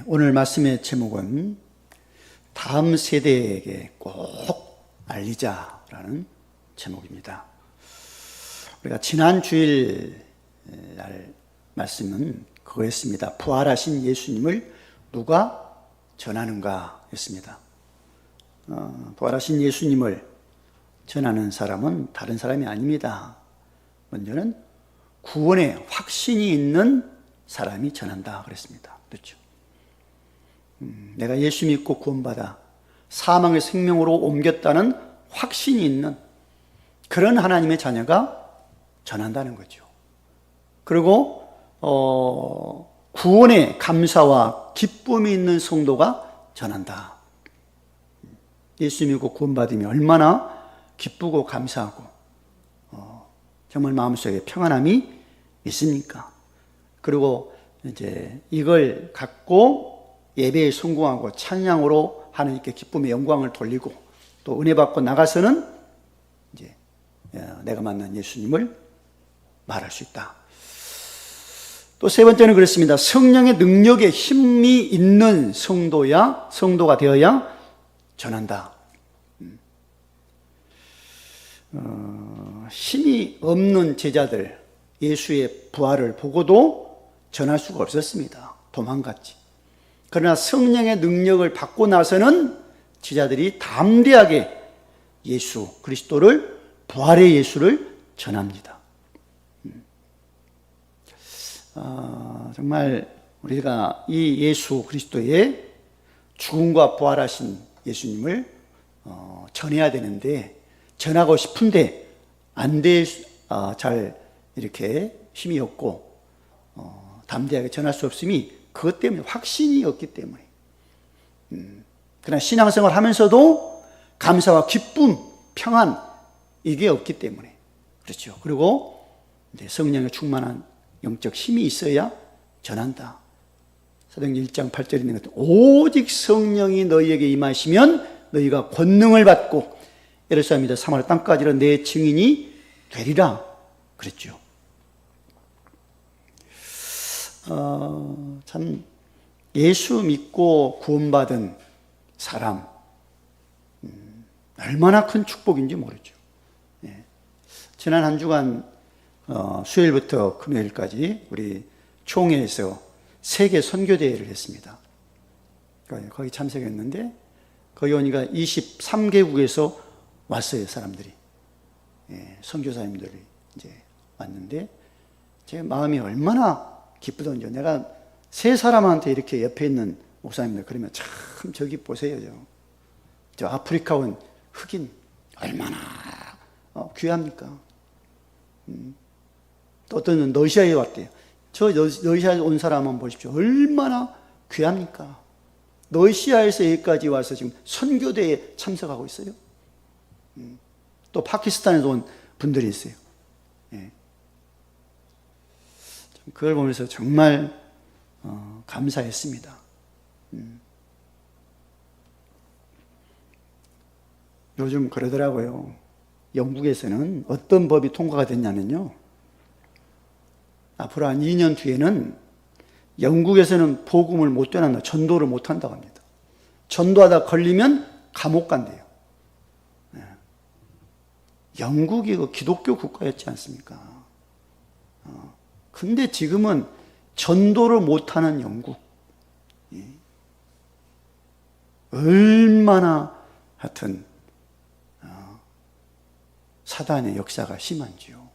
오늘 말씀의 제목은 다음 세대에게 꼭 알리자라는 제목입니다. 우리가 지난 주일 날 말씀은 그거였습니다. 부활하신 예수님을 누가 전하는가 였습니다. 부활하신 예수님을 전하는 사람은 다른 사람이 아닙니다. 먼저는 구원의 확신이 있는 사람이 전한다 그랬습니다. 그렇죠? 내가 예수 믿고 구원받아 사망의 생명으로 옮겼다는 확신이 있는 그런 하나님의 자녀가 전한다는 거죠. 그리고 구원의 감사와 기쁨이 있는 성도가 전한다. 예수 믿고 구원받으면 얼마나 기쁘고 감사하고 정말 마음속에 평안함이 있습니까? 그리고 이제 이걸 갖고 예배에 성공하고 찬양으로 하나님께 기쁨의 영광을 돌리고 또 은혜 받고 나가서는 이제 내가 만난 예수님을 말할 수 있다. 또 세 번째는 그렇습니다. 성령의 능력에 힘이 있는 성도가 되어야 전한다. 힘이 없는 제자들 예수의 부활을 보고도 전할 수가 없었습니다. 도망갔지. 그러나 성령의 능력을 받고 나서는 제자들이 담대하게 예수 그리스도를 부활의 예수를 전합니다. 정말 우리가 이 예수 그리스도의 죽음과 부활하신 예수님을 전해야 되는데 전하고 싶은데 잘 이렇게 힘이 없고 담대하게 전할 수 없음이 그것 때문에 확신이 없기 때문에 그러나 신앙생활 하면서도 감사와 기쁨, 평안 이게 없기 때문에 그렇죠. 그리고 이제 성령에 충만한 영적 힘이 있어야 전한다. 사도행전 1장 8절에 있는 것도 오직 성령이 너희에게 임하시면 너희가 권능을 받고 예루살렘이다 사마리아 땅까지로 내 증인이 되리라 그랬죠. 참 예수 믿고 구원받은 사람 얼마나 큰 축복인지 모르죠. 지난 한 주간 수요일부터 금요일까지 우리 총회에서 세계 선교대회를 했습니다. 거기 참석했는데 거기 오니까 23개국에서 왔어요. 사람들이 선교사님들이 이제 왔는데 제 마음이 얼마나 기쁘던지요. 내가 세 사람한테 이렇게 옆에 있는 목사님들 그러면 참 저기 보세요. 저 아프리카 온 흑인 얼마나 귀합니까? 또 어떤 러시아에 왔대요. 저 러시아에 온 사람 한번 보십시오. 얼마나 귀합니까? 러시아에서 여기까지 와서 지금 선교대에 참석하고 있어요. 또 파키스탄에서 온 분들이 있어요. 그걸 보면서 정말 감사했습니다. 요즘 그러더라고요. 영국에서는 어떤 법이 통과가 됐냐면요. 앞으로 한 2년 뒤에는 영국에서는 복음을 못 전한다. 전도를 못 한다고 합니다. 전도하다 걸리면 감옥 간대요. 영국이 그 기독교 국가였지 않습니까? 근데 지금은 전도를 못하는 영국. 얼마나 하여튼 사단의 역사가 심한지요.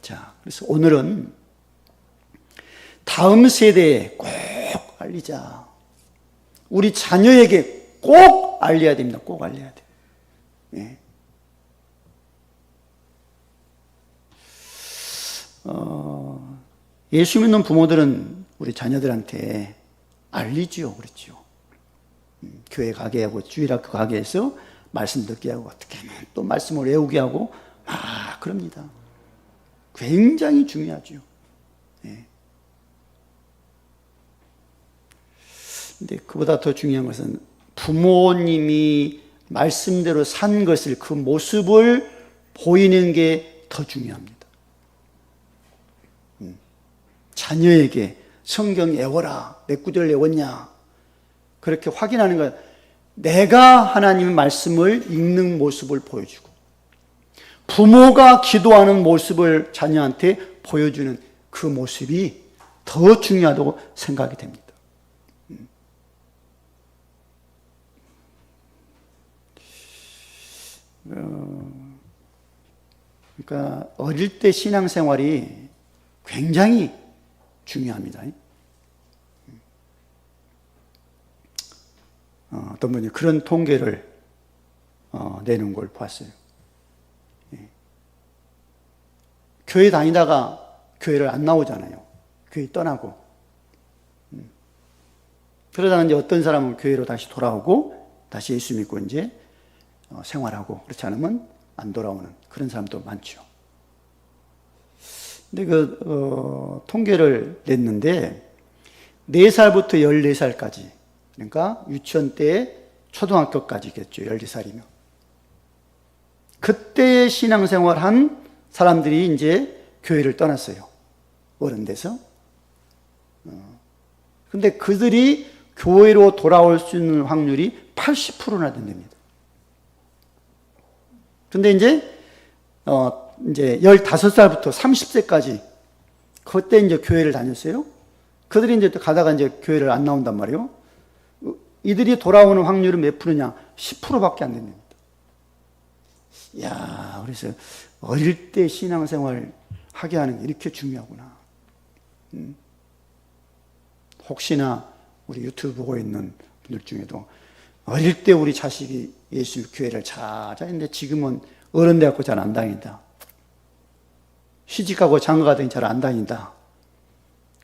자, 그래서 오늘은 다음 세대에 꼭 알리자. 우리 자녀에게 꼭 알려야 됩니다. 꼭 알려야 돼요. 예수 믿는 부모들은 우리 자녀들한테 알리지요. 그렇죠. 교회 가게 하고 주일학교 가게 해서 말씀 듣게 하고 어떻게 하면 또 말씀을 외우게 하고 그럽니다. 굉장히 중요하죠. 근데 그보다 더 중요한 것은 부모님이 말씀대로 산 것을 그 모습을 보이는 게 더 중요합니다. 자녀에게 성경 외워라. 몇 구절 외웠냐. 그렇게 확인하는 것. 내가 하나님의 말씀을 읽는 모습을 보여주고 부모가 기도하는 모습을 자녀한테 보여주는 그 모습이 더 중요하다고 생각이 됩니다. 그러니까 어릴 때 신앙생활이 굉장히 중요합니다. 어떤 분이 그런 통계를 내는 걸 봤어요. 교회 다니다가 교회를 안 나오잖아요. 교회 떠나고. 그러다가 이제 어떤 사람은 교회로 다시 돌아오고 다시 예수 믿고 이제 생활하고, 그렇지 않으면 안 돌아오는 그런 사람도 많죠. 근데 통계를 냈는데 4살부터 14살까지, 그러니까 유치원 때 초등학교까지겠죠. 14살이면. 그때 신앙생활 한 사람들이 이제 교회를 떠났어요. 어른 돼서. 근데 그들이 교회로 돌아올 수 있는 확률이 80%나 된답니다. 근데 이제 15살부터 30세까지 그때 이제 교회를 다녔어요. 그들이 이제 가다가 이제 교회를 안 나온단 말이에요. 이들이 돌아오는 확률은 몇 프로냐? 10%밖에 안 됩니다. 야, 그래서 어릴 때 신앙생활 하게 하는 게 이렇게 중요하구나. 혹시나 우리 유튜브 보고 있는 분들 중에도 어릴 때 우리 자식이 예수 교회를 찾아했는데 지금은 어른 돼갖고 잘 안 다닌다. 시집가고 장가가 되니 잘 안 다닌다.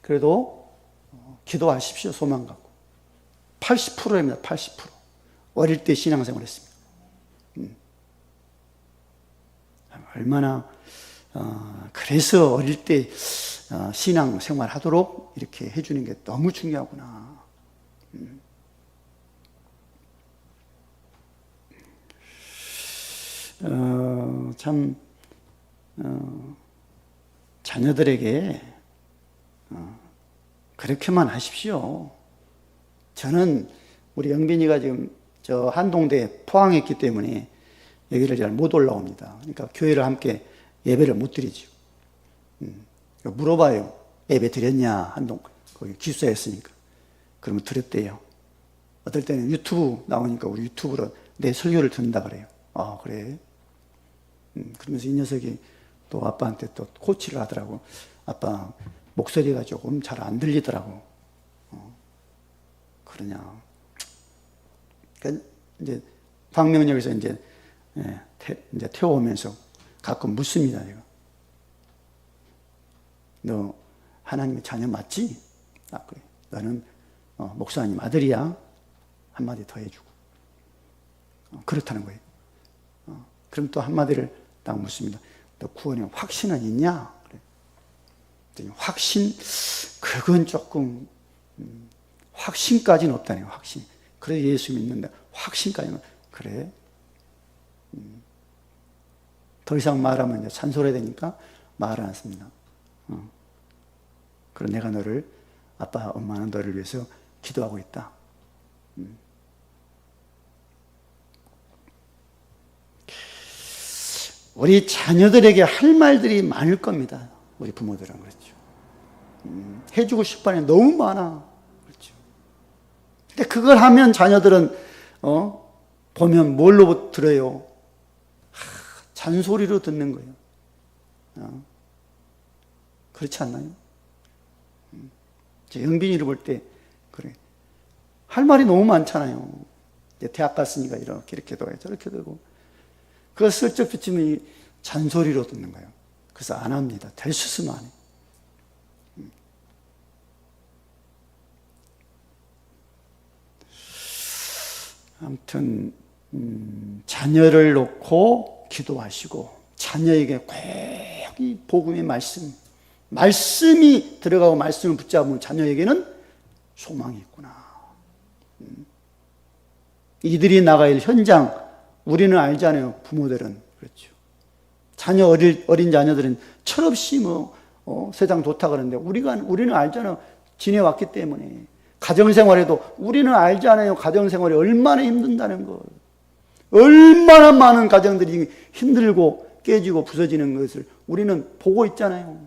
그래도 기도하십시오. 소망 갖고. 80%입니다. 80%. 어릴 때 신앙생활 했습니다. 얼마나 그래서 어릴 때 신앙생활 하도록 이렇게 해주는 게 너무 중요하구나. 참 자녀들에게 그렇게만 하십시오. 저는 우리 영빈이가 지금 저 한동대에 포항했기 때문에 여기를 잘 못 올라옵니다. 그러니까 교회를 함께 예배를 못 드리죠. 물어봐요. 예배 드렸냐? 한동 거기 기숙사였으니까. 그러면 드렸대요. 어떨 때는 유튜브 나오니까 우리 유튜브로 내 설교를 듣는다 그래요. 아, 그래? 그러면서 이 녀석이 또 아빠한테 또 코치를 하더라고. 아빠 목소리가 조금 잘 안 들리더라고. 그러냐. 그러니까 이제 광명역에서 이제 태워오면서 가끔 묻습니다. 제가. 너 하나님의 자녀 맞지? 아, 그래. 너는 목사님 아들이야? 한마디 더 해주고. 그렇다는 거예요. 그럼 또 한마디를 딱 묻습니다. 너 구원에 확신은 있냐? 그래. 확신? 그건 조금 확신까지는 없다네요. 확신. 그래 예수 믿는다. 확신까지는 그래. 더 이상 말하면 이제 산소리 되니까 말을 안 씁니다. 그럼 내가 너를, 아빠, 엄마는 너를 위해서 기도하고 있다. 우리 자녀들에게 할 말들이 많을 겁니다. 우리 부모들은 그렇죠. 해주고 싶은 게 너무 많아. 그렇죠. 근데 그걸 하면 자녀들은 보면 뭘로 들어요? 잔소리로 듣는 거예요. 그렇지 않나요? 제 영빈이를 볼 때 그래. 할 말이 너무 많잖아요. 이제 대학 갔으니까 이렇게도 해, 저렇게도 하고. 그걸 슬쩍 비치면 잔소리로 듣는 거예요. 그래서 안 합니다. 될 수 있으면 안 해요. 아무튼 자녀를 놓고 기도하시고 자녀에게 꼭 이 복음의 말씀이 들어가고 말씀을 붙잡으면 자녀에게는 소망이 있구나. 이들이 나가야 할 현장 우리는 알잖아요. 부모들은 그렇죠. 어린 자녀들은 철없이 세상 좋다 그러는데 우리는 알잖아요. 지내왔기 때문에. 가정생활에도 우리는 알잖아요. 가정생활이 얼마나 힘든다는 걸. 얼마나 많은 가정들이 힘들고 깨지고 부서지는 것을 우리는 보고 있잖아요.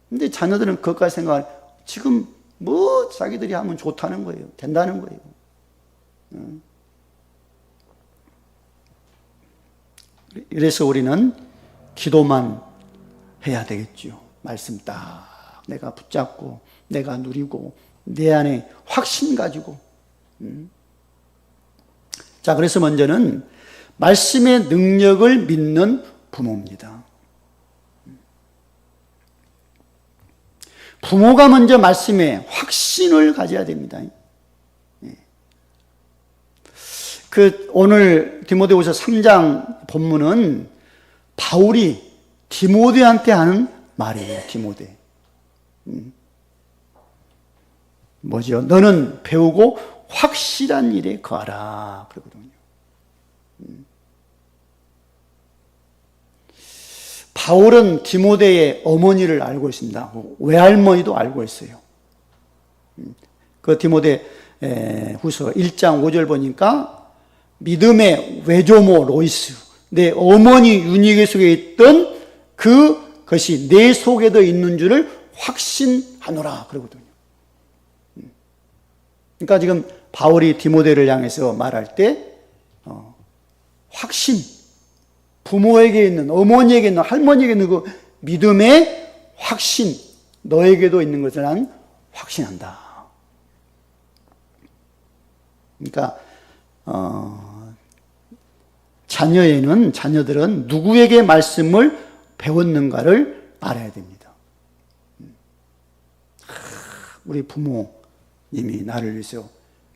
근데 자녀들은 그것까지 생각하면 지금 뭐 자기들이 하면 좋다는 거예요. 된다는 거예요. 그래서 우리는 기도만 해야 되겠죠. 말씀 딱 내가 붙잡고 내가 누리고 내 안에 확신 가지고. 자, 그래서 먼저는 말씀의 능력을 믿는 부모입니다. 부모가 먼저 말씀에 확신을 가져야 됩니다. 오늘 디모데후서 3장 본문은 바울이 디모데한테 하는 말이에요. 디모데. 뭐죠? 너는 배우고 확실한 일에 거하라. 그러거든요. 바울은 디모데의 어머니를 알고 있습니다. 외할머니도 알고 있어요. 그 디모데 후서 1장 5절 보니까 믿음의 외조모 로이스, 내 어머니 윤희계 속에 있던 그것이 내 속에도 있는 줄을 확신하노라 그러거든요. 그러니까 지금 바울이 디모데를 향해서 말할 때 확신, 부모에게 있는, 어머니에게 있는, 할머니에게 있는 그 믿음의 확신, 너에게도 있는 것을 난 확신한다. 그러니까 자녀들은 누구에게 말씀을 배웠는가를 알아야 됩니다. 우리 부모님이 나를 위해서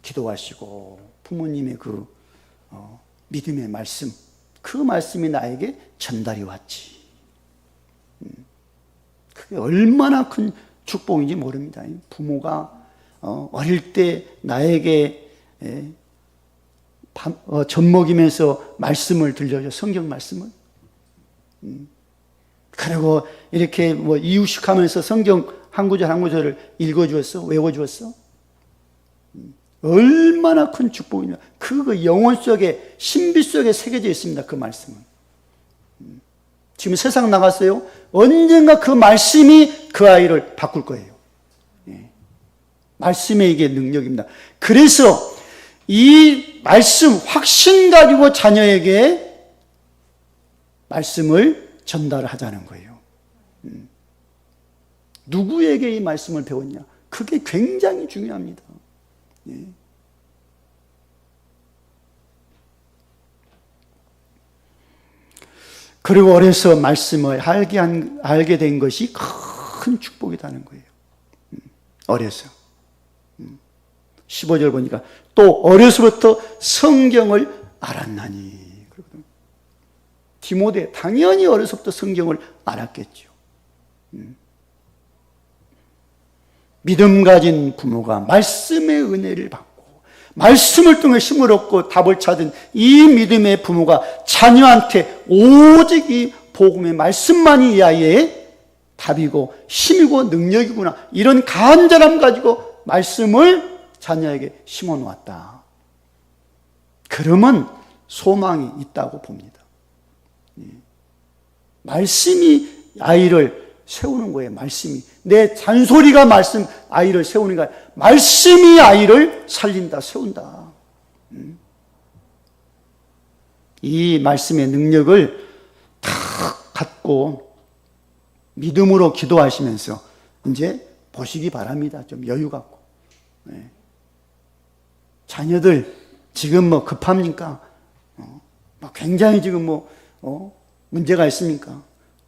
기도하시고 부모님의 그 믿음의 말씀, 그 말씀이 나에게 전달이 왔지. 그게 얼마나 큰 축복인지 모릅니다. 부모가 어릴 때 나에게 젖 먹이면서 말씀을 들려줘, 성경 말씀을. 그리고 이렇게 이유식하면서 성경 한 구절 한 구절을 읽어주었어, 외워주었어. 얼마나 큰 축복이냐. 그 영혼 속에, 신비 속에 새겨져 있습니다. 그 말씀은. 지금 세상 나갔어요. 언젠가 그 말씀이 그 아이를 바꿀 거예요. 말씀의 이게 능력입니다. 그래서 이 말씀, 확신 가지고 자녀에게 말씀을 전달하자는 거예요. 누구에게 이 말씀을 배웠냐? 그게 굉장히 중요합니다. 그리고 어려서 말씀을 알게 된 것이 큰 축복이라는 거예요. 어려서. 15절 보니까 또 어려서부터 성경을 알았나니. 디모데 당연히 어려서부터 성경을 알았겠죠. 믿음 가진 부모가 말씀의 은혜를 받고 말씀을 통해 힘을 얻고 답을 찾은 이 믿음의 부모가 자녀한테 오직 이 복음의 말씀만이 이 아이의 답이고 힘이고 능력이구나, 이런 간절함 가지고 말씀을 자녀에게 심어 놓았다. 그러면 소망이 있다고 봅니다. 말씀이 아이를 세우는 거예요. 말씀이. 내 잔소리가 말씀 아이를 세우는 거야. 말씀이 아이를 살린다, 세운다. 이 말씀의 능력을 다 갖고 믿음으로 기도하시면서 이제 보시기 바랍니다. 좀 여유 갖고. 자녀들 지금 급합니까? 굉장히 지금 문제가 있습니까?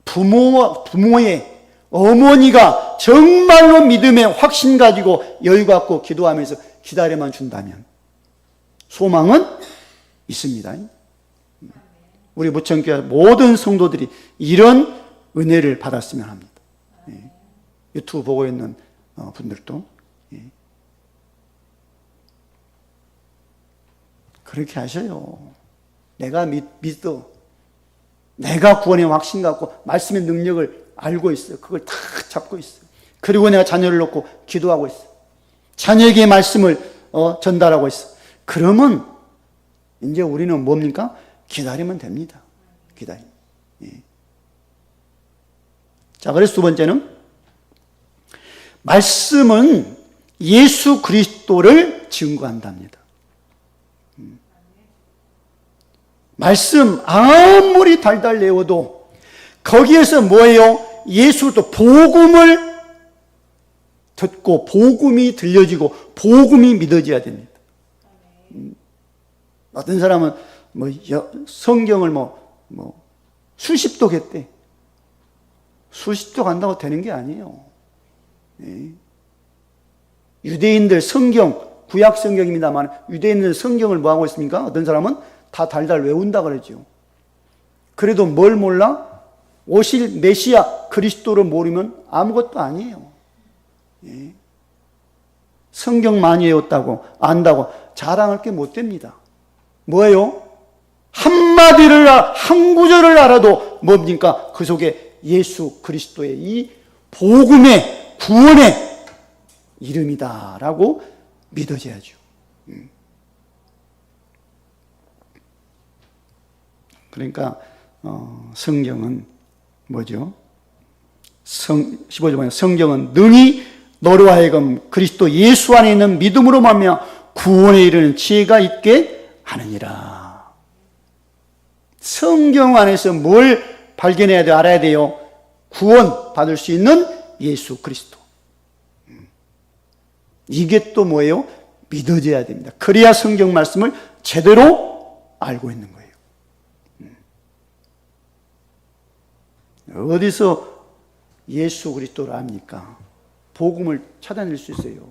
부모의 어머니가 정말로 믿음의 확신 가지고 여유 갖고 기도하면서 기다려만 준다면 소망은 있습니다. 우리 무천교회 모든 성도들이 이런 은혜를 받았으면 합니다. 유튜브 보고 있는 분들도 그렇게 하셔요. 내가 믿어. 내가 구원의 확신 갖고 말씀의 능력을 알고 있어요. 그걸 다 잡고 있어요. 그리고 내가 자녀를 놓고 기도하고 있어요. 자녀에게 말씀을 전달하고 있어요. 그러면 이제 우리는 뭡니까? 기다리면 됩니다. 기다림. 예. 자, 그래서 두 번째는 말씀은 예수 그리스도를 증거한답니다. 말씀 아무리 달달 외워도 거기에서 뭐예요? 예수 또 복음을 듣고 복음이 들려지고 복음이 믿어져야 됩니다. 어떤 사람은 성경을 수십 독 했대. 수십 독 한다고 되는 게 아니에요. 유대인들 성경, 구약 성경입니다만 유대인들 성경을 뭐 하고 있습니까? 어떤 사람은 다 달달 외운다 그러죠. 그래도 뭘 몰라? 오실 메시아 그리스도를 모르면 아무것도 아니에요. 성경 많이 외웠다고 안다고 자랑할 게 못 됩니다. 뭐예요? 한마디를 한 구절을 알아도 뭡니까? 그 속에 예수 그리스도의 이 복음의 구원의 이름이다라고 믿어져야죠. 그러니까 성경은 뭐죠? 15절 성경은 능히 너로 하여금 그리스도 예수 안에 있는 믿음으로 말미암아 구원에 이르는 지혜가 있게 하느니라. 성경 안에서 뭘 발견해야 돼요? 알아야 돼요? 구원 받을 수 있는 예수 그리스도. 이게 또 뭐예요? 믿어져야 됩니다. 그래야 성경 말씀을 제대로 알고 있는 거예요. 어디서 예수 그리스도를 압니까? 복음을 찾아낼 수 있어요.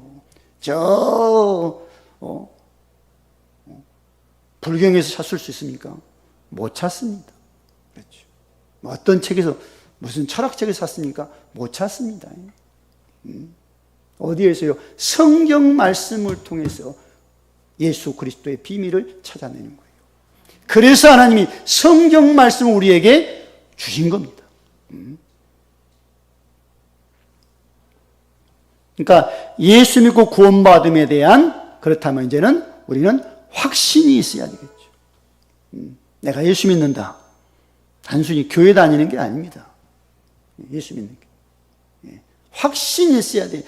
불경에서 찾을 수 있습니까? 못 찾습니다. 그렇죠. 어떤 책에서 무슨 철학책에서 찾습니까? 못 찾습니다. 어디에서요? 성경 말씀을 통해서 예수 그리스도의 비밀을 찾아내는 거예요. 그래서 하나님이 성경 말씀을 우리에게 주신 겁니다. 그러니까 예수 믿고 구원받음에 대한, 그렇다면 이제는 우리는 확신이 있어야 되겠죠. 내가 예수 믿는다. 단순히 교회 다니는 게 아닙니다. 예수 믿는 게. 확신이 있어야 돼요.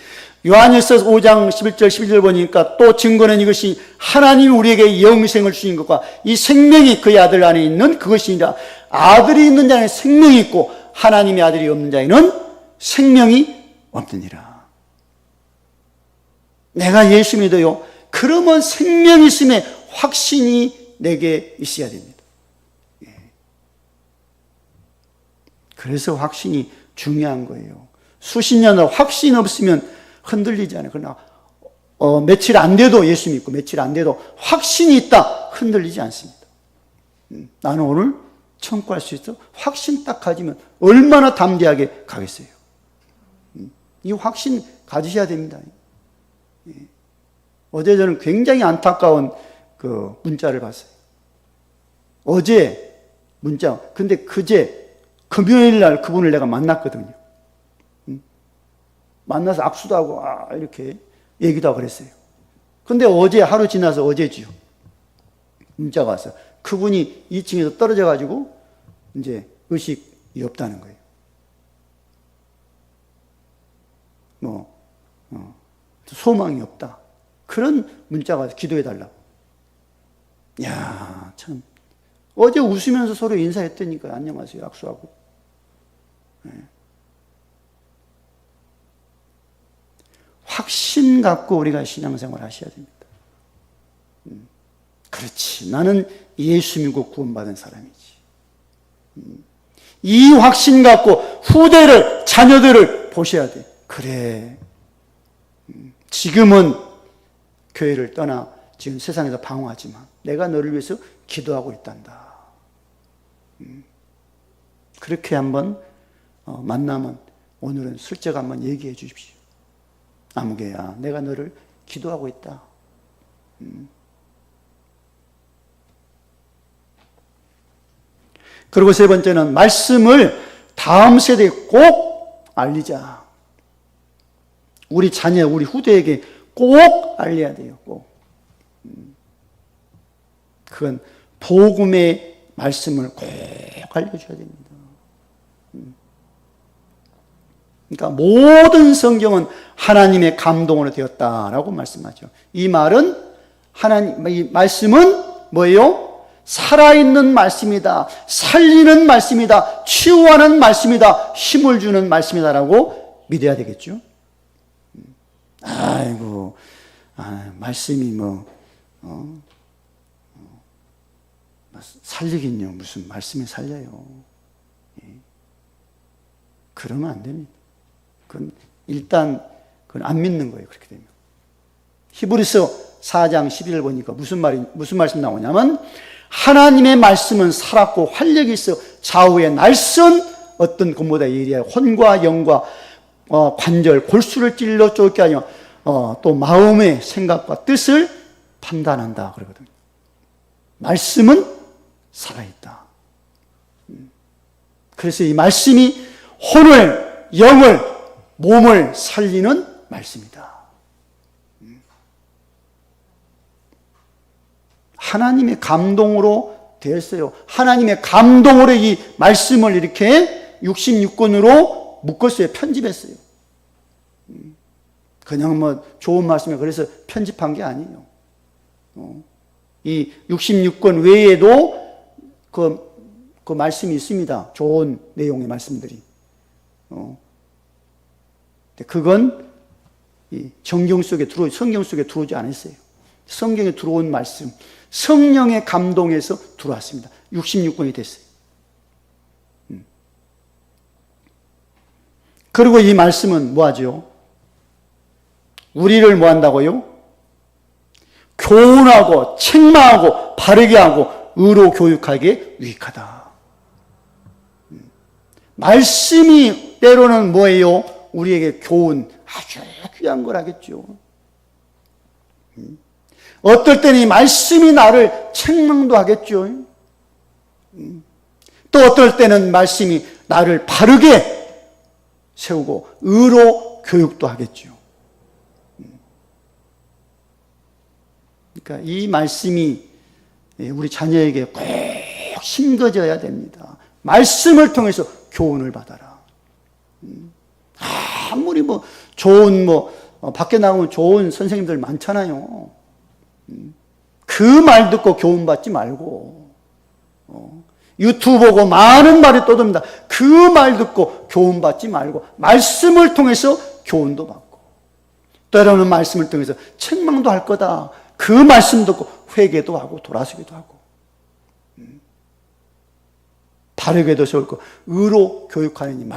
요한일서 5장 11절 12절 보니까 또 증거는 이것이 하나님이 우리에게 영생을 주신 것과 이 생명이 그의 아들 안에 있는 그것이니라. 아들이 있는 자에는 생명이 있고 하나님의 아들이 없는 자에는 생명이 없느니라. 내가 예수 믿어요. 그러면 생명이 있음에 확신이 내게 있어야 됩니다. 그래서 확신이 중요한 거예요. 수십 년을 확신 없으면 흔들리잖아요. 그러나 며칠 안 돼도 예수 믿고 며칠 안 돼도 확신이 있다 흔들리지 않습니다. 나는 오늘 천국할 수 있어. 확신 딱 가지면 얼마나 담대하게 가겠어요. 이 확신 가지셔야 됩니다. 어제 저는 굉장히 안타까운 그 문자를 봤어요. 어제 문자, 근데 그제 금요일 날 그분을 내가 만났거든요. 만나서 악수도 하고 이렇게 얘기도 하고 그랬어요. 근데 어제 하루 지나서 어제지요. 문자가 왔어요. 그분이 2층에서 떨어져 가지고 이제 의식이 없다는 거예요. 소망이 없다. 그런 문자가 와서 기도해 달라고. 야, 참. 어제 웃으면서 서로 인사했다니까요. 안녕하세요. 악수하고. 확신 갖고 우리가 신앙생활 하셔야 됩니다. 그렇지. 나는 예수 믿고 구원받은 사람이지. 이 확신 갖고 후대를, 자녀들을 보셔야 돼. 그래. 지금은 교회를 떠나 지금 세상에서 방황하지만 내가 너를 위해서 기도하고 있단다. 그렇게 한번 만나면 오늘은 슬쩍 한번 얘기해 주십시오. 아무개야, 내가 너를 기도하고 있다. 그리고 세 번째는 말씀을 다음 세대에 꼭 알리자. 우리 자녀, 우리 후대에게 꼭 알려야 돼요. 꼭. 그건 복음의 말씀을 꼭 알려줘야 됩니다. 그러니까 모든 성경은 하나님의 감동으로 되었다라고 말씀하죠. 이 말은 이 말씀은 뭐예요? 살아있는 말씀이다. 살리는 말씀이다. 치유하는 말씀이다. 힘을 주는 말씀이다라고 믿어야 되겠죠. 아이고, 말씀이 살리긴요. 무슨 말씀이 살려요. 그러면 안 됩니다. 그건 안 믿는 거예요. 그렇게 되면. 히브리서 4장 11을 보니까 무슨 말씀 나오냐면, 하나님의 말씀은 살았고 활력이 있어 좌우에 날선 어떤 것보다 예리하여 혼과 영과 관절, 골수를 찔러 쫓게 하며 또 마음의 생각과 뜻을 판단한다 그러거든요. 말씀은 살아있다. 그래서 이 말씀이 혼을, 영을, 몸을 살리는 말씀이다. 하나님의 감동으로 되었어요. 하나님의 감동으로 이 말씀을 이렇게 66권으로 묶었어요. 편집했어요. 그냥 좋은 말씀이에요. 그래서 편집한 게 아니에요. 이 66권 외에도 그 말씀이 있습니다. 좋은 내용의 말씀들이. 그건 이 성경 속에 들어오지 않았어요. 성경에 들어온 말씀, 성령의 감동에서 들어왔습니다. 66권이 됐어요. 그리고 이 말씀은 뭐하죠? 우리를 뭐한다고요? 교훈하고 책망하고 바르게 하고 의로 교육하기에 유익하다. 말씀이 때로는 뭐예요? 우리에게 교훈, 아주 귀한 걸 하겠죠. 어떨 때는 이 말씀이 나를 책망도 하겠죠. 또 어떨 때는 말씀이 나를 바르게 세우고 의로 교육도 하겠죠. 그러니까 이 말씀이 우리 자녀에게 꼭 심겨져야 됩니다. 말씀을 통해서 교훈을 받아라. 아무리 좋은 밖에 나오면 좋은 선생님들 많잖아요. 그 말 듣고 교훈 받지 말고 유튜브 보고 많은 말이 떠듭니다. 그 말 듣고 교훈 받지 말고 말씀을 통해서 교훈도 받고 때로는 말씀을 통해서 책망도 할 거다. 그 말씀 듣고 회개도 하고 돌아서기도 하고 바르게도 세울 거 의로 교육하는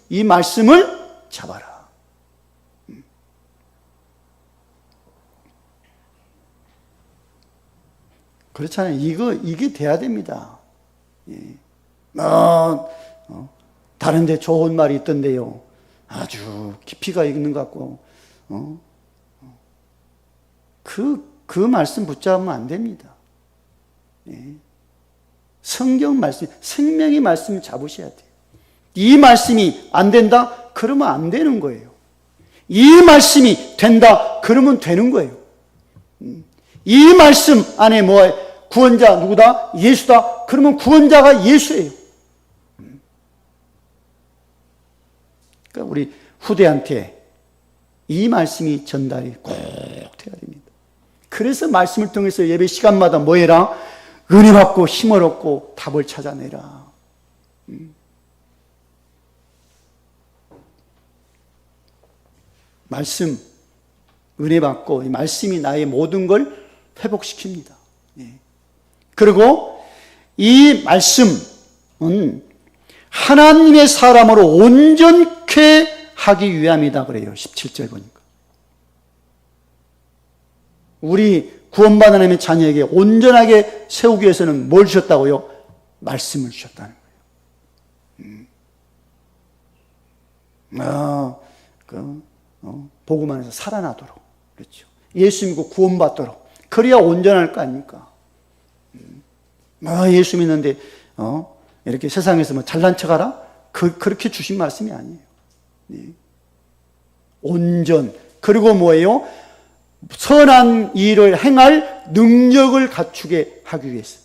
이 말씀을 잡아라. 그렇잖아요. 이게 돼야 됩니다. 다른 데 좋은 말이 있던데요. 아주 깊이가 있는 것 같고, 그 말씀 붙잡으면 안 됩니다. 성경 말씀, 생명의 말씀을 잡으셔야 돼요. 이 말씀이 안 된다? 그러면 안 되는 거예요. 이 말씀이 된다? 그러면 되는 거예요. 이 말씀 안에 구원자 누구다? 예수다? 그러면 구원자가 예수예요. 그러니까 우리 후대한테 이 말씀이 전달이 꼭 돼야 됩니다. 그래서 말씀을 통해서 예배 시간마다 뭐 해라? 은혜 받고 힘을 얻고 답을 찾아내라. 말씀, 은혜 받고 이 말씀이 나의 모든 걸 회복시킵니다. 그리고 이 말씀은 하나님의 사람으로 온전케 하기 위함이다 그래요. 17절 보니까. 우리 구원받은 하나님의 자녀에게 온전하게 세우기 위해서는 뭘 주셨다고요? 말씀을 주셨다는 거예요. 복음 안에서 살아나도록. 그렇죠. 예수 믿고 구원받도록. 그래야 온전할 거 아닙니까? 예수 믿는데, 이렇게 세상에서 잘난 척 하라? 그렇게 주신 말씀이 아니에요. 네. 온전, 그리고 뭐예요? 선한 일을 행할 능력을 갖추게 하기 위해서.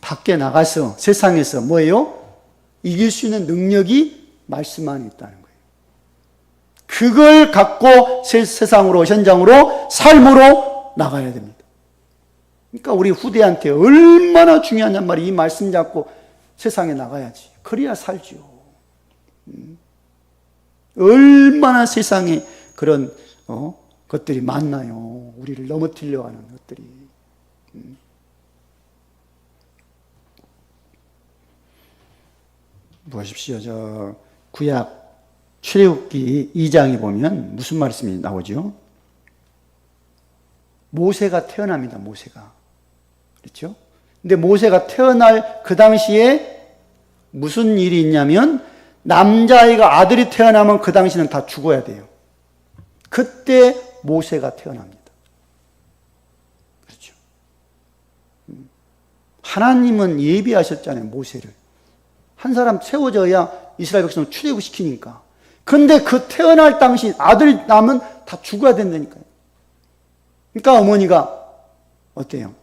밖에 나가서 세상에서 뭐예요? 이길 수 있는 능력이 말씀 안에 있다는 거예요. 그걸 갖고 세상으로, 현장으로, 삶으로 나가야 됩니다. 그러니까 우리 후대한테 얼마나 중요한 말이 이 말씀 잡고 세상에 나가야지. 그래야 살죠. 얼마나 세상에 그런 것들이 많나요. 우리를 넘어뜨리려 하는 것들이. 보십시오. 저 구약 출애굽기 2장에 보면 무슨 말씀이 나오죠? 모세가 태어납니다. 모세가. 그렇죠? 근데 모세가 태어날 그 당시에 무슨 일이 있냐면 남자아이가 아들이 태어나면 그 당시는 다 죽어야 돼요. 그때 모세가 태어납니다. 그렇죠? 하나님은 예비하셨잖아요. 모세를. 한 사람 세워져야 이스라엘 백성을 출애굽시키니까. 근데 그 태어날 당시 아들이 나면 다 죽어야 된다니까요. 그러니까 어머니가 어때요?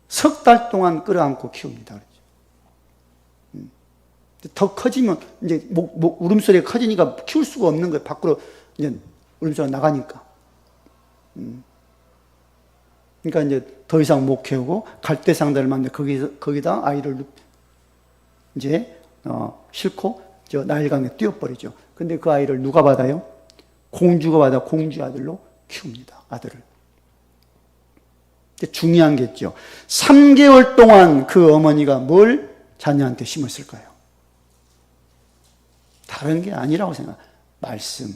석 달 동안 끌어안고 키웁니다. 그렇죠? 더 커지면 이제 울음소리가 커지니까 키울 수가 없는 거예요. 밖으로 이제 울음소리가 나가니까. 그러니까 이제 더 이상 못 키우고 갈대상자를 만들 거기다 아이를 이제 싣고 저 나일강에 띄워버리죠. 근데 그 아이를 누가 받아요? 공주가 받아 공주 아들로 키웁니다. 아들을. 중요한 게 있죠. 3개월 동안 그 어머니가 뭘 자녀한테 심었을까요? 다른 게 아니라고 생각합니다. 말씀.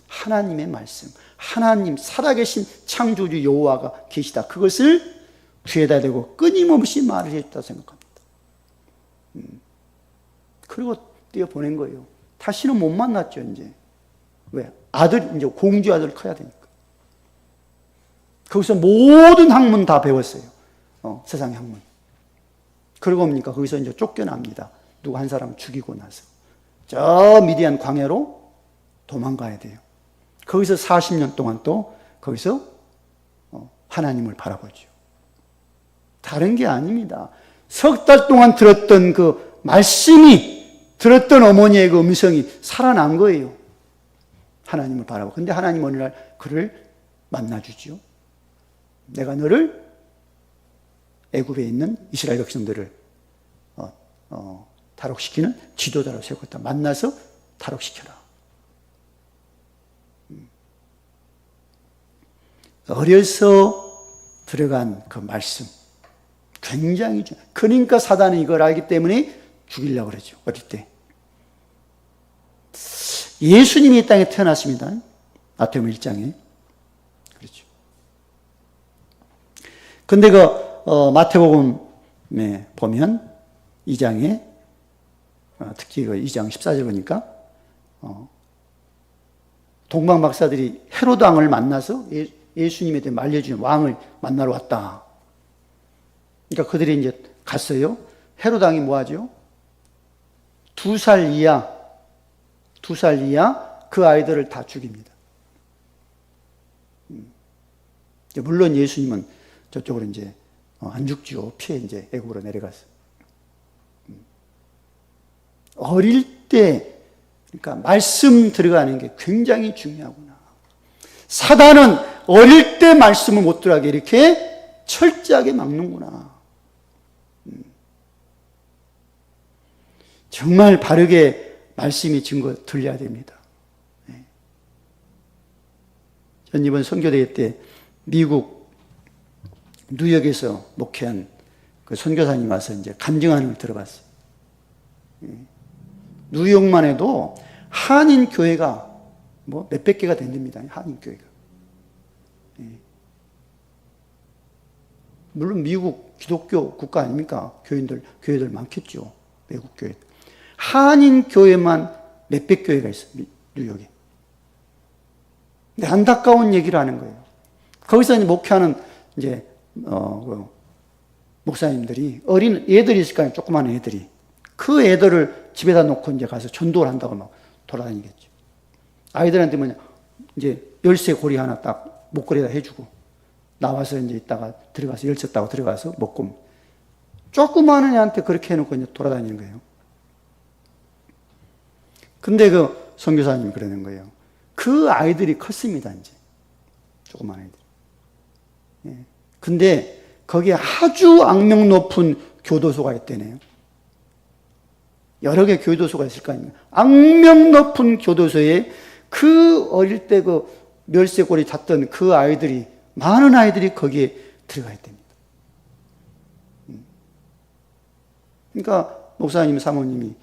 하나님의 말씀. 하나님 살아계신 창조주 여호와가 계시다. 그것을 귀에다 대고 끊임없이 말을 해줬다고 생각합니다. 그리고 띄어보낸 거예요. 다시는 못 만났죠, 이제. 왜? 아들, 이제 공주 아들 커야 되니까. 거기서 모든 학문 다 배웠어요. 세상의 학문. 그러고 뭡니까? 거기서 이제 쫓겨납니다. 누구 한 사람 죽이고 나서. 저 미디안 광야로 도망가야 돼요. 거기서 40년 동안 또 거기서 하나님을 바라보죠. 다른 게 아닙니다. 석 달 동안 들었던 그 말씀이, 들었던 어머니의 그 음성이 살아난 거예요. 하나님을 바라보고. 근데 하나님 어느 날 그를 만나주죠. 내가 너를 애굽에 있는 이스라엘 백성들을 탈옥시키는 지도자로 세웠다. 만나서 탈옥시켜라. 어려서 들어간 그 말씀 굉장히 중요해요. 그러니까 사단은 이걸 알기 때문에 죽이려고 그러죠. 어릴 때. 예수님이 이 땅에 태어났습니다. 마태복음 1장에. 그렇죠. 근데 마태복음에 보면 2장에 특히 2장 14절 보니까 동방박사들이 헤로드 왕을 만나서 예수님에 대해 말려준 왕을 만나러 왔다. 그러니까 그들이 이제 갔어요. 헤로드 왕이 뭐 하죠? 2살 이하 그 아이들을 다 죽입니다. 물론 예수님은 저쪽으로 이제 안 죽죠. 피해 이제 애국으로 내려갔어요. 어릴 때, 그러니까 말씀 들어가는 게 굉장히 중요하구나. 사단은 어릴 때 말씀을 못 들어가게 이렇게 철저하게 막는구나. 정말 바르게 말씀이 증거 들려야 됩니다. 전 이번 선교대회 때 미국 뉴욕에서 목회한 그 선교사님 와서 이제 간증하는 걸 들어봤어요. 뉴욕만 해도 한인 교회가 뭐 몇백 개가 된답니다. 한인 교회가. 물론 미국 기독교 국가 아닙니까? 교회들 많겠죠. 외국 교회. 한인 교회만 몇백 교회가 있어요. 뉴욕에. 근데 안타까운 얘기를 하는 거예요. 거기서 이제 목회하는 이제 목사님들이 어린 애들이 있을 거 아니에요. 조그만 애들이. 그 애들을 집에다 놓고 이제 가서 전도를 한다고 막 돌아다니겠죠. 아이들한테 뭐냐, 이제 열쇠 고리 하나 딱 목걸이에다 해주고, 나와서 이제 있다가 들어가서 열쇠 따고 들어가서 먹고, 조그마한 애한테 그렇게 해놓고 이제 돌아다니는 거예요. 근데 그 선교사님이 그러는 거예요. 그 아이들이 컸습니다, 이제. 조그만 아이들. 예. 근데 거기에 아주 악명 높은 교도소가 있대네요. 여러 개 교도소가 있을 거 아닙니까? 악명 높은 교도소에 그 어릴 때 그 멸쇠고리 잤던 그 아이들이, 많은 아이들이 거기에 들어가 있답니다. 그러니까 목사님, 사모님이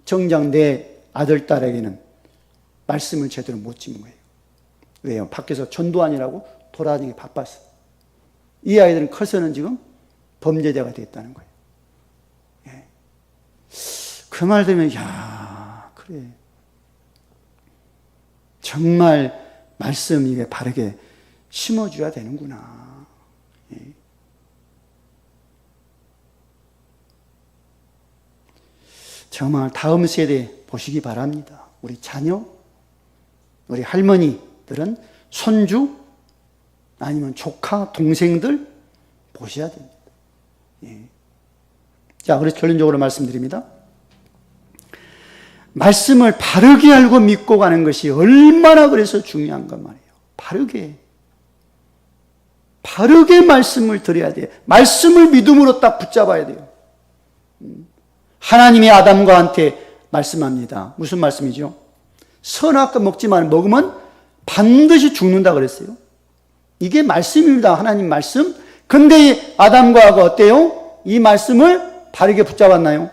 정작 내 아들, 딸에게는 말씀을 제대로 못 주는 거예요. 왜요? 밖에서 전도하느라고 돌아다니기 바빴어. 이 아이들은 커서는 지금 범죄자가 됐다는 거예요. 예. 그 말 들으면, 야, 그래. 정말 말씀 입에 바르게 심어줘야 되는구나. 예. 정말 다음 세대 보시기 바랍니다. 우리 자녀, 우리 할머니들은 손주, 아니면 조카, 동생들 보셔야 됩니다. 예. 자, 그래서 결론적으로 말씀드립니다. 말씀을 바르게 알고 믿고 가는 것이 얼마나 그래서 중요한가 말이에요. 바르게 말씀을 드려야 돼요. 말씀을 믿음으로 딱 붙잡아야 돼요. 하나님이 아담과한테 말씀합니다. 무슨 말씀이죠? 선악과 먹지만 먹으면 반드시 죽는다 그랬어요. 이게 말씀입니다. 하나님 말씀. 근데 아담과 하가 어때요? 이 말씀을 바르게 붙잡았나요?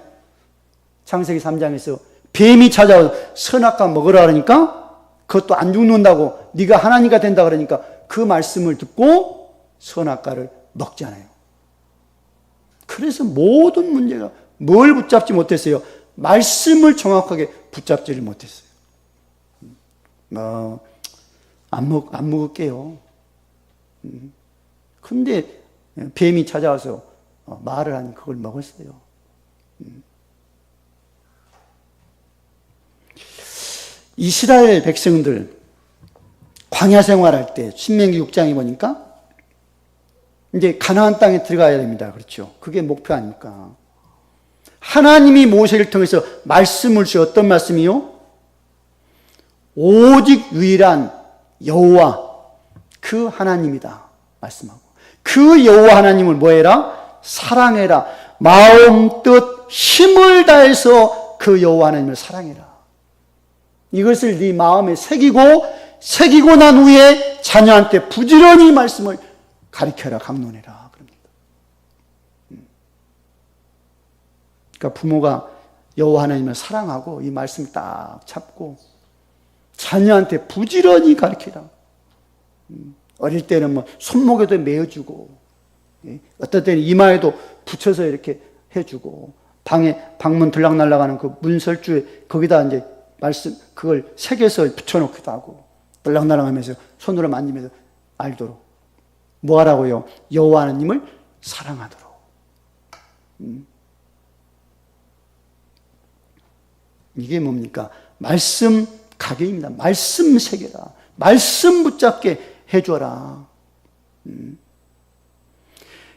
창세기 3장에서 뱀이 찾아와서 선악과 먹으라 그러니까 그것도 안 죽는다고, 네가 하나님가 된다 그러니까 그 말씀을 듣고 선악과를 먹잖아요. 그래서 모든 문제가 뭘 붙잡지 못했어요? 말씀을 정확하게 붙잡지를 못했어요. 안 먹을게요. 근데 뱀이 찾아와서 말을 하니 그걸 먹었어요. 이스라엘 백성들 광야 생활할 때 신명기 6장에 보니까 이제 가나안 땅에 들어가야 됩니다. 그렇죠? 그게 목표 아닙니까? 하나님이 모세를 통해서 말씀을 주어 어떤 말씀이요? 오직 유일한 여호와 그 하나님이다 말씀하고, 그 여호와 하나님을 뭐해라? 사랑해라. 마음, 뜻, 힘을 다해서 그 여호와 하나님을 사랑해라. 이것을 네 마음에 새기고 난 후에 자녀한테 부지런히 말씀을 가르쳐라, 강론해라 그럽니다. 그러니까 부모가 여호와 하나님을 사랑하고 이 말씀을 딱 잡고 자녀한테 부지런히 가르쳐라. 어릴 때는 뭐 손목에도 메어주고, 어떨 때는 이마에도 붙여서 이렇게 해주고, 방에 방문 들락날락하는 그 문설주에 거기다 이제 말씀 그걸 새겨서 붙여놓기도 하고, 들락날락하면서 손으로 만지면서 알도록. 뭐 하라고요? 여호와 하나님을 사랑하도록. 이게 뭡니까? 말씀 가게입니다. 말씀 새겨라. 말씀 붙잡게 해줘라.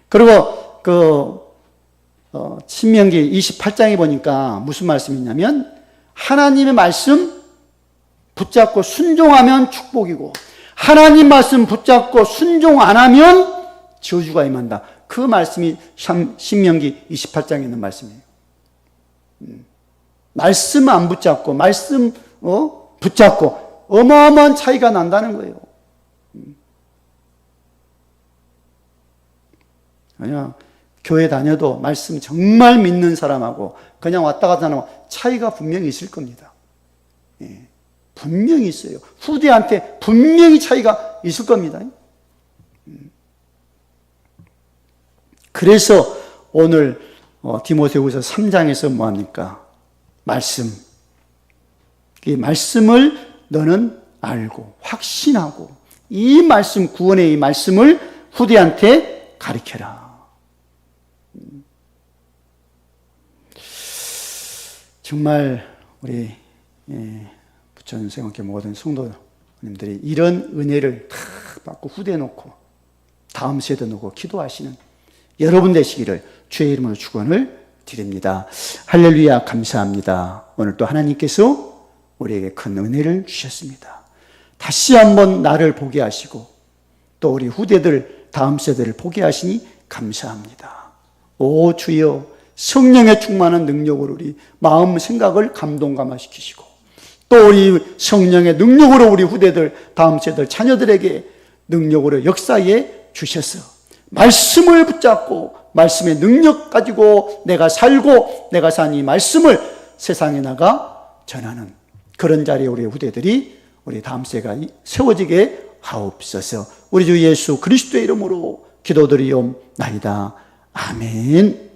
그리고 신명기 28장에 보니까 무슨 말씀이냐면, 하나님의 말씀 붙잡고 순종하면 축복이고, 하나님 말씀 붙잡고 순종 안 하면 저주가 임한다. 그 말씀이 신명기 28장에 있는 말씀이에요. 말씀 안 붙잡고 말씀 붙잡고 어마어마한 차이가 난다는 거예요. 그냥 교회 다녀도 말씀 정말 믿는 사람하고 그냥 왔다 갔다 하는 차이가 분명히 있을 겁니다. 예, 분명히 있어요. 후대한테 분명히 차이가 있을 겁니다. 그래서 오늘 디모데후서 3장에서 뭐합니까? 말씀. 이 말씀을 너는 알고 확신하고 이 말씀, 구원의 이 말씀을 후대한테 가르쳐라. 정말 우리 부천 생활교 모든 성도님들이 이런 은혜를 다 받고 후대에 놓고 다음 세대 놓고 기도하시는 여러분 되시기를 주의 이름으로 축원을 드립니다. 할렐루야. 감사합니다. 오늘 또 하나님께서 우리에게 큰 은혜를 주셨습니다. 다시 한번 나를 보게 하시고 또 우리 후대들 다음 세대를 보게 하시니 감사합니다. 오 주여, 성령의 충만한 능력으로 우리 마음 생각을 감동감화시키시고 또 우리 성령의 능력으로 우리 후대들 다음 세대 자녀들에게 능력으로 역사해 주셔서 말씀을 붙잡고 말씀의 능력 가지고 내가 살고 내가 산 이 말씀을 세상에 나가 전하는 그런 자리에 우리 후대들이 우리 다음 세대가 세워지게 하옵소서. 우리 주 예수 그리스도의 이름으로 기도드리옵나이다. 아멘.